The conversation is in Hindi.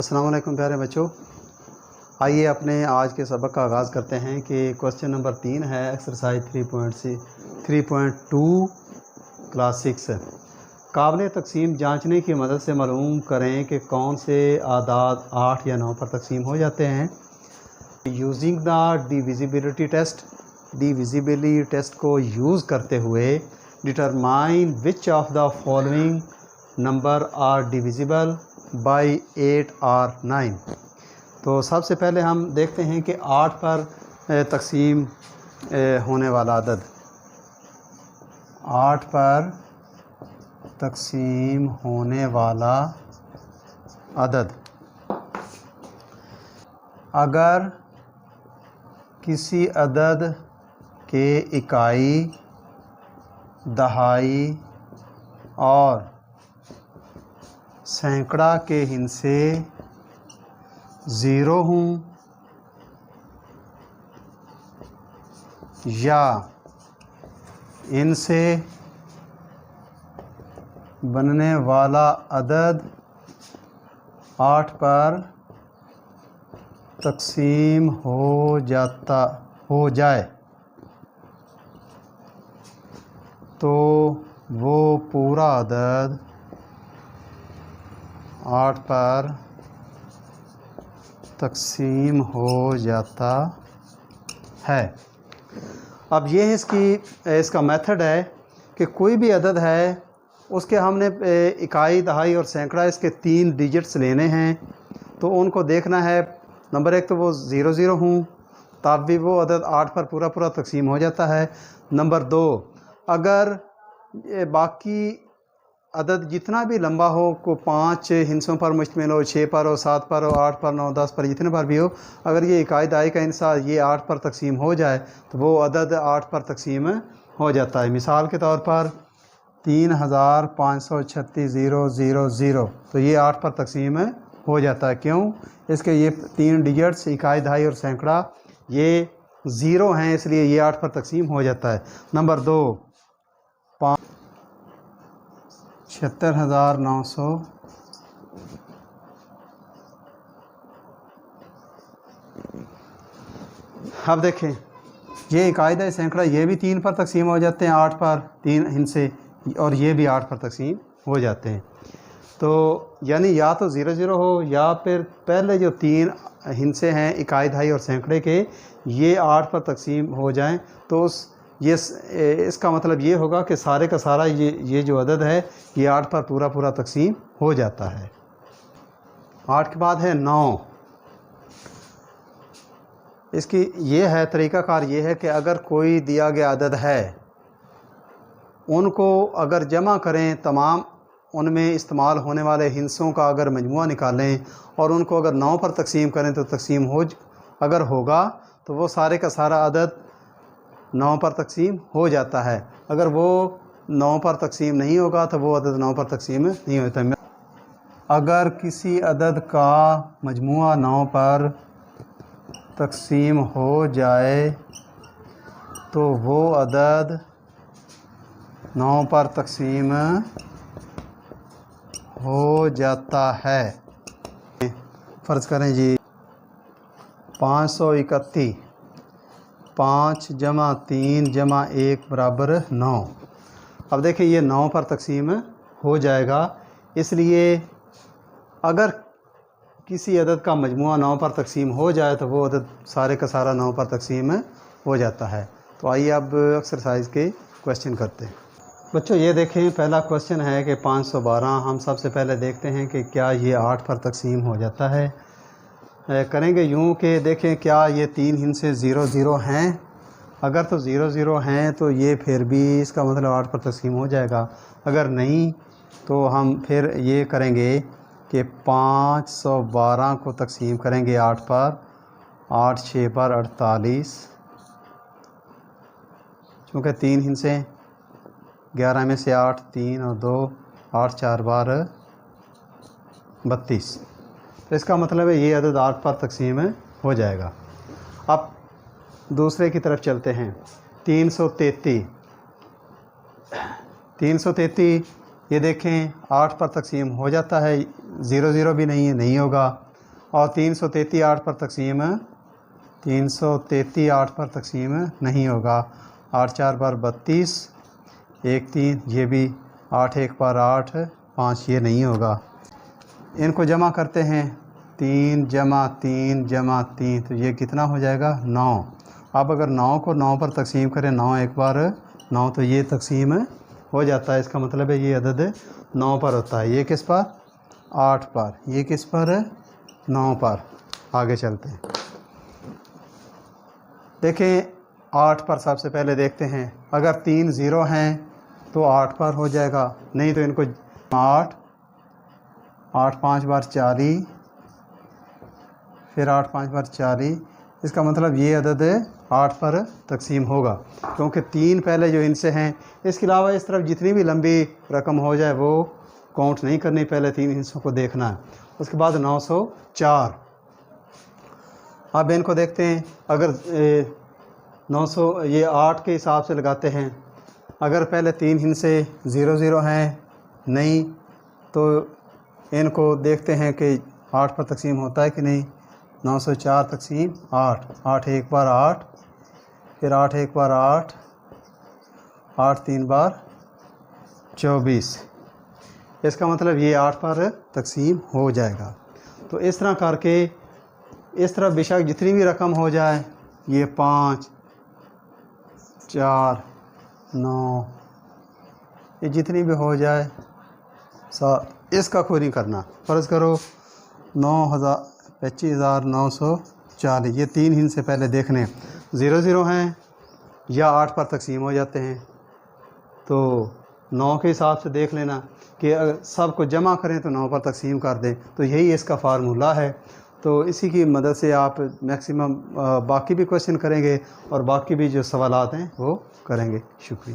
अस्सलाम वालेकुम प्यारे बच्चों, आइए अपने आज के सबक का आगाज़ करते हैं कि क्वेश्चन नंबर 3 है एक्सरसाइज 3.2 क्लास 6। काबिल तकसीम जांचने की मदद से मालूम करें कि कौन से आदाद 8 या 9 पर तकसीम हो जाते हैं। Using the divisibility test, divisibility test को यूज़ करते हुए determine which of the following number are divisible by 8 और 9। तो सबसे पहले हम देखते हैं कि 8 पर तकसीम होने वाला अदद, 8 पर तकसीम होने वाला अदद अगर किसी अदद के इकाई, दहाई और सैकड़ा के हिस्से 0 हों या इनसे बनने वाला अदद 8 पर तकसीम हो जाए तो वो पूरा अदद 8 पर तकसीम हो जाता है। अब ये इसका मेथड है कि कोई भी अदद है उसके हमने इकाई, दहाई और सैकड़ा इसके 3 डिजिट्स लेने हैं। तो उनको देखना है, नंबर 1 तो वो 0 0 हों तब भी वो अदद 8 पर पूरा तकसीम हो जाता है। नंबर 2, अगर बाकी अदद जितना भी लंबा हो, को 5 हिस्सों पर मुश्तमिल हो, 6 पर हो, 7 पर हो, 8 पर, 9, 10 पर, जितने पर भी हो, अगर ये इकाई दहाई का हिस्सा ये 8 पर तकसीम हो जाए तो वो अदद 8 पर तकसीम हो जाता है। मिसाल के तौर पर 3536,000, तो ये 8 पर तकसीम हो जाता है। क्यों? इसके ये 3 डिजिट्स इकाई, दहाई और सैकड़ा ये 0 हैं, इसलिए ये 8 पर तकसीम हो जाता है। नंबर 2, 76,900, अब देखें ये इकाई, दहाई, सैकड़ा ये भी 3 पर तकसीम हो जाते हैं, 8 पर 3 हिस्से, और ये भी 8 पर तकसीम हो जाते हैं। तो यानी या तो 0 0 हो या फिर पहले जो 3 हिस्से हैं इकाई, दहाई और सैकड़े के, ये 8 पर तकसीम हो जाएं तो इसका मतलब ये होगा कि सारे का सारा ये जो अदद है ये 8 पर पूरा तकसीम हो जाता है। 8 के बाद है 9। इसकी ये है तरीक़ाकार, ये है कि अगर कोई दिया गया अदद है उनको अगर जमा करें, तमाम उनमें इस्तेमाल होने वाले हिस्सों का अगर मजमुआ निकालें और उनको अगर 9 पर तकसीम करें तो तकसीम अगर होगा तो वो सारे का सारा अदद 9 पर तकसीम हो जाता है। अगर वो 9 पर तकसीम नहीं होगा तो वो अदद 9 पर तकसीम नहीं होता। अगर किसी अदद का मजमुआ 9 पर तकसीम हो जाए तो वो अदद 9 पर तकसीम हो जाता है। फ़र्ज़ करें जी 531, 5 जमा 3 जमा 1 बराबर 9। अब देखिए ये 9 पर तकसीम हो जाएगा, इसलिए अगर किसी अदद का मजमुआ 9 पर तकसीम हो जाए तो वो अदद सारे का सारा 9 पर तकसीम हो जाता है। तो आइए अब एक्सरसाइज के क्वेश्चन करते हैं। बच्चों ये देखें, पहला क्वेश्चन है कि 512, हम सबसे पहले देखते हैं कि क्या ये 8 पर तकसीम हो जाता है। करेंगे यूँ कि देखें क्या ये 3 हिस्से 0 0 हैं। अगर तो 0 0 हैं तो ये फिर भी इसका मतलब 8 पर तकसीम हो जाएगा। अगर नहीं तो हम फिर ये करेंगे कि 512 को तकसीम करेंगे 8 पर, 8 6 पर 48, चूँकि 3 हिस्से 11 में से 8, 3 और 2, 8 4 बार 32, तो इसका मतलब है ये अदद 8 पर तकसीम हो जाएगा। अब दूसरे की तरफ चलते हैं। 333, 333 ये देखें 8 पर तकसीम हो जाता है, 0 0 भी नहीं है, नहीं होगा। और 333 8 पर तकसीम 8 पर तकसीम नहीं होगा। 8 4 बार 32, 1 3, ये भी 8 1 बार 8 5, ये नहीं होगा। इनको जमा करते हैं 3 जमा 3 जमा 3, तो ये कितना हो जाएगा 9। अब अगर 9 को 9 पर तकसीम करें, 9 1 बार 9, तो ये तकसीम हो जाता है। इसका मतलब है ये अदद 9 पर होता है। ये किस पर 8 पर, ये किस पर 9 पर। आगे चलते हैं, देखें 8 पर सबसे पहले देखते हैं। अगर 3 ज़ीरो हैं तो 8 पर हो जाएगा, नहीं तो इनको 8 8 5 बार 40, फिर 8 5 बार 40। इसका मतलब ये अदद 8 पर तकसीम होगा, क्योंकि 3 पहले जो इनसे हैं। इसके अलावा इस तरफ जितनी भी लंबी रकम हो जाए वो काउंट नहीं करनी, पहले 3 हिस्सों को देखना है। उसके बाद 904। अब इनको देखते हैं, अगर 900 ये 8 के हिसाब से लगाते हैं। अगर पहले 3 हिस्से 0 0 हैं, नहीं तो इनको देखते हैं कि 8 पर तकसीम होता है कि नहीं। 904 तकसीम 8, 8 1 बार 8, फिर 8 1 बार 8, 8 3 बार 24। इसका मतलब ये 8 पर तकसीम हो जाएगा। तो इस तरह करके इस तरह बेशक जितनी भी रकम हो जाए, ये 5 4 9, ये जितनी भी हो जाए 7, इसका कोई नहीं करना। फ़र्ज़ करो 25,940, ये 3 हिस्से पहले देखने 0 0 हैं या 8 पर तकसीम हो जाते हैं। तो 9 के हिसाब से देख लेना कि अगर सब को जमा करें तो 9 पर तकसीम कर दें। तो यही इसका फार्मूला है। तो इसी की मदद से आप मैक्सिमम बाकी भी क्वेश्चन करेंगे और बाकी भी जो सवालात हैं वो करेंगे। शुक्रिया।